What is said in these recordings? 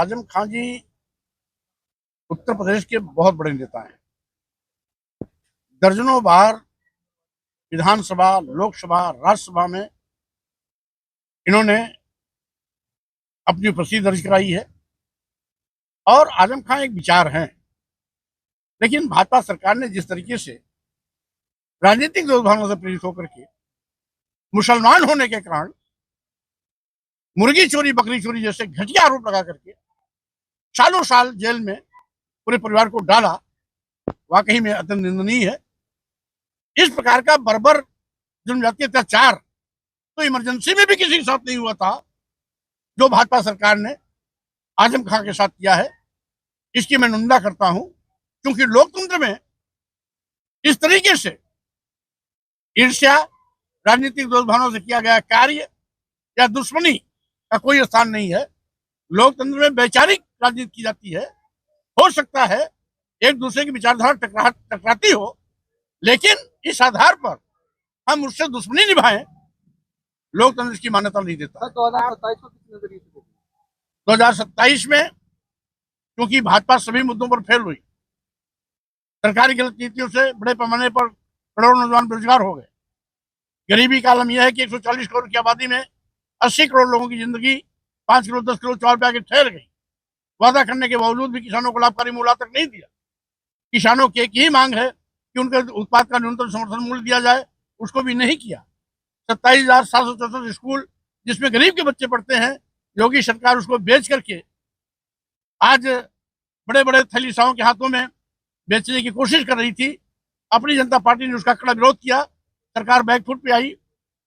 आजम खान जी उत्तर प्रदेश के बहुत बड़े नेता हैं। दर्जनों बार विधानसभा, लोकसभा, राज्यसभा में इन्होंने अपनी उपस्थिति दर्ज कराई है और आजम खान एक विचार हैं। लेकिन भाजपा सरकार ने जिस तरीके से राजनीतिक दुर्भावना से प्रेरित होकर के मुसलमान होने के कारण मुर्गी चोरी, बकरी चोरी जैसे घटिया आरोप लगा करके सालों साल जेल में पूरे परिवार को डाला, वाकई में अत्यंत निंदनीय है। इस प्रकार का बर्बर जनजातीय अत्याचार तो इमरजेंसी में भी किसी के साथ नहीं हुआ था जो भाजपा सरकार ने आजम खान के साथ किया है। इसकी मैं निंदा करता हूं, क्योंकि लोकतंत्र में इस तरीके से ईर्ष्या, राजनीतिक दुर्भावना से किया गया कार्य या दुश्मनी का कोई स्थान नहीं है। लोकतंत्र में वैचारिक राजनीति की जाती है। हो सकता है एक दूसरे की विचारधारा टकराती हो, लेकिन इस आधार पर हम उससे दुश्मनी निभाएं, लोकतंत्र की मान्यता नहीं देता। 2027 में क्योंकि भाजपा सभी मुद्दों पर फेल हुई, सरकारी गलत नीतियों से बड़े पैमाने पर करोड़ों नौजवान बेरोजगार हो गए। गरीबी का आलम यह है कि 140 करोड़ की आबादी में 80 करोड़ लोगों की जिंदगी 5 किलो 10 किलो चावल पे आके ठहर गई। वादा करने के बावजूद भी किसानों को लाभकारी मूल्य तक नहीं दिया। किसानों की एक ही मांग है कि उनके उत्पाद का न्यूनतम समर्थन मूल्य दिया जाए, उसको भी नहीं किया। 27,764 स्कूल जिसमें गरीब के बच्चे पढ़ते हैं, योगी सरकार उसको बेच करके आज बड़े बड़े थैलीसाओं के हाथों में बेचने की कोशिश कर रही थी। अपनी जनता पार्टी ने उसका कड़ा विरोध किया, सरकार बैकफुट पे आई,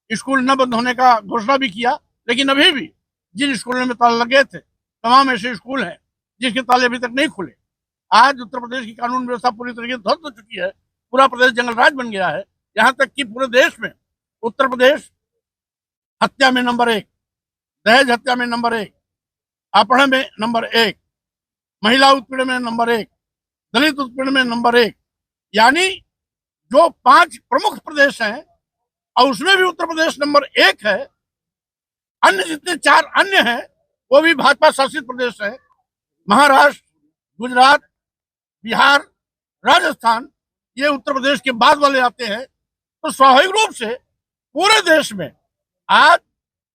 स्कूल न बंद होने का घोषणा भी किया। लेकिन अभी भी जिन स्कूलों में ताले लगे थे, तमाम ऐसे स्कूल हैं जिसके ताले अभी तक नहीं खुले। आज उत्तर प्रदेश की कानून व्यवस्था पूरी तरीके से ध्वस्त हो चुकी है। पूरा प्रदेश जंगल राज बन गया है। यहाँ तक कि पूरे देश में उत्तर प्रदेश हत्या में नंबर 1, दहेज हत्या में नंबर 1, अपहरण में नंबर 1, महिला उत्पीड़न में नंबर 1, दलित उत्पीड़न में नंबर 1। यानी जो 5 प्रमुख प्रदेश हैं और उसमें भी उत्तर प्रदेश नंबर 1 है। अन्य जितने 4 अन्य हैं वो भी भाजपा शासित प्रदेश है। महाराष्ट्र, गुजरात, बिहार, राजस्थान, ये उत्तर प्रदेश के बाद वाले आते हैं। तो स्वाभाविक रूप से पूरे देश में आज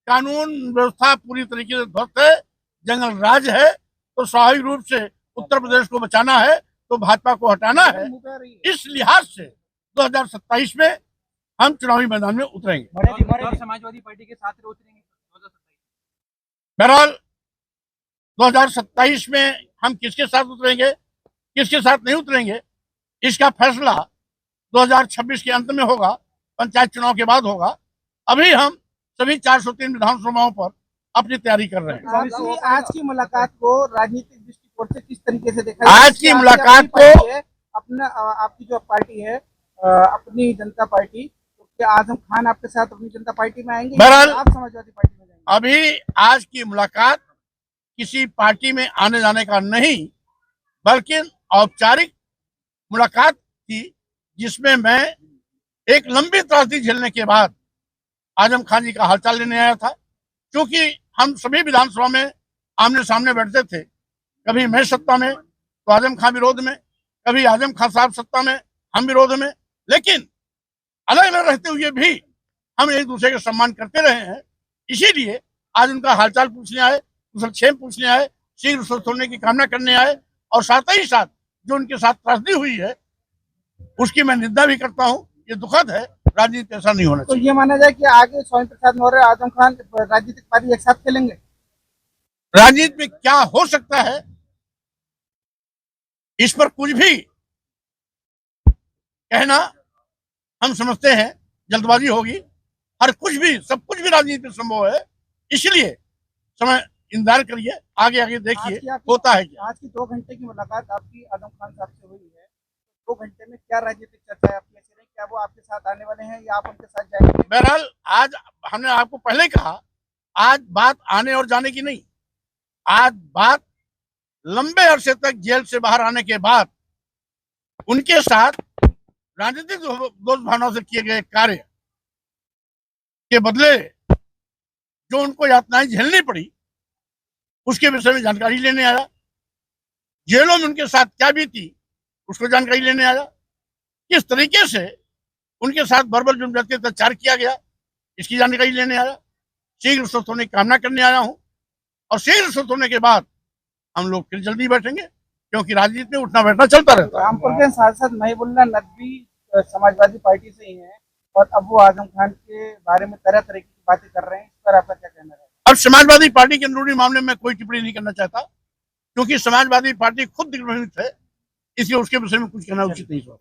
कानून व्यवस्था पूरी तरीके से ध्वस्त है, जंगल राज है। तो स्वाभाविक रूप से उत्तर प्रदेश को बचाना है तो भाजपा को हटाना है। इस लिहाज से 2027 में हम चुनावी मैदान में उतरेंगे। समाजवादी पार्टी के साथ उतरेंगे 2027। बहरहाल 2027 में हम किसके साथ उतरेंगे, किसके साथ नहीं उतरेंगे, इसका फैसला 2026 के अंत में होगा, पंचायत चुनाव के बाद होगा। अभी हम सभी 403 विधानसभाओं पर अपनी तैयारी कर रहे हैं। आज की मुलाकात को राजनीतिक दृष्टिकोण से किस तरीके से देखा? आज की मुलाकात को अपना आपकी जो पार्टी है, अपनी जनता पार्टी, तो क्या आजम खान आपके साथ अपनी जनता पार्टी में आएंगे? बहरहाल आप समाजवादी पार्टी में जाएंगे? अभी आज की मुलाकात किसी पार्टी में आने जाने का नहीं, बल्कि औपचारिक मुलाकात थी, जिसमें मैं एक लंबी त्रासदी झेलने के बाद आजम खान जी का हालचाल लेने आया था। क्योंकि हम सभी विधानसभा में आमने सामने बैठते थे, कभी मैं सत्ता में तो आजम खान विरोध में, कभी आजम खान साहब सत्ता में हम विरोध में। लेकिन अलग अलग रहते हुए भी हम एक दूसरे का सम्मान करते रहे हैं। इसीलिए आज उनका हालचाल पूछने आए, कुशलक्षेम पूछने आए, शीघ्र स्वस्थ होने की कामना करने आए। और साथ ही साथ जो उनके साथ त्रासदी हुई है उसकी मैं निंदा भी करता हूं। ये दुखद है, राजनीति ऐसा नहीं होना चाहिए। तो ये माना जाए कि आगे स्वामी प्रसाद मौर्य, आजम खान राजनीतिक पार्टी एक साथ खेलेंगे? राजनीति में क्या हो सकता है इस पर कुछ भी कहना हम समझते हैं जल्दबाजी होगी। हर कुछ भी, सब कुछ भी राजनीति में संभव है। इसलिए समय इंतजार करिए, आगे आगे देखिए होता है क्या। आज की 2 घंटे की मुलाकात आपकी आजम खान साहब से हुई है, 2 घंटे में क्या राजनीतिक चर्चा है आपकी? क्या वो आपके साथ आने वाले हैं या आप उनके साथ जाएंगे? बहरहाल आज हमने आपको पहले कहा, आज बात आने और जाने की नहीं, आज बात लंबे अरसे तक जेल से बाहर आने के बाद उनके साथ राजनीतिक दुर्भावना से किए गए कार्य के बदले जो उनको यातनाएं झेलनी पड़ी, उसके विषय में जानकारी लेने आया। जेलों में उनके साथ क्या बीती उसको जानकारी लेने आया। किस तरीके से उनके साथ बर्बर जुर्म जाति अत्याचार किया गया इसकी जानकारी लेने आया। शीघ्र स्वस्थ होने की कामना करने आया हूं और शीघ्र स्वस्थ होने के बाद हम लोग फिर जल्दी बैठेंगे, क्योंकि राजनीति में उठना बैठना चलता रहता है। रामपुर के सांसद महिबुल्लाह नकवी समाजवादी पार्टी से ही हैं और अब वो आजम खान के बारे में तरह तरह की बातें कर रहे हैं, इस पर आपका क्या कहना है? अब समाजवादी पार्टी के अंदरूनी मामले में कोई टिप्पणी नहीं करना चाहता, क्योंकि समाजवादी पार्टी खुद दिग्भ्रमित है, इसलिए उसके विषय में कुछ कहना उचित नहीं।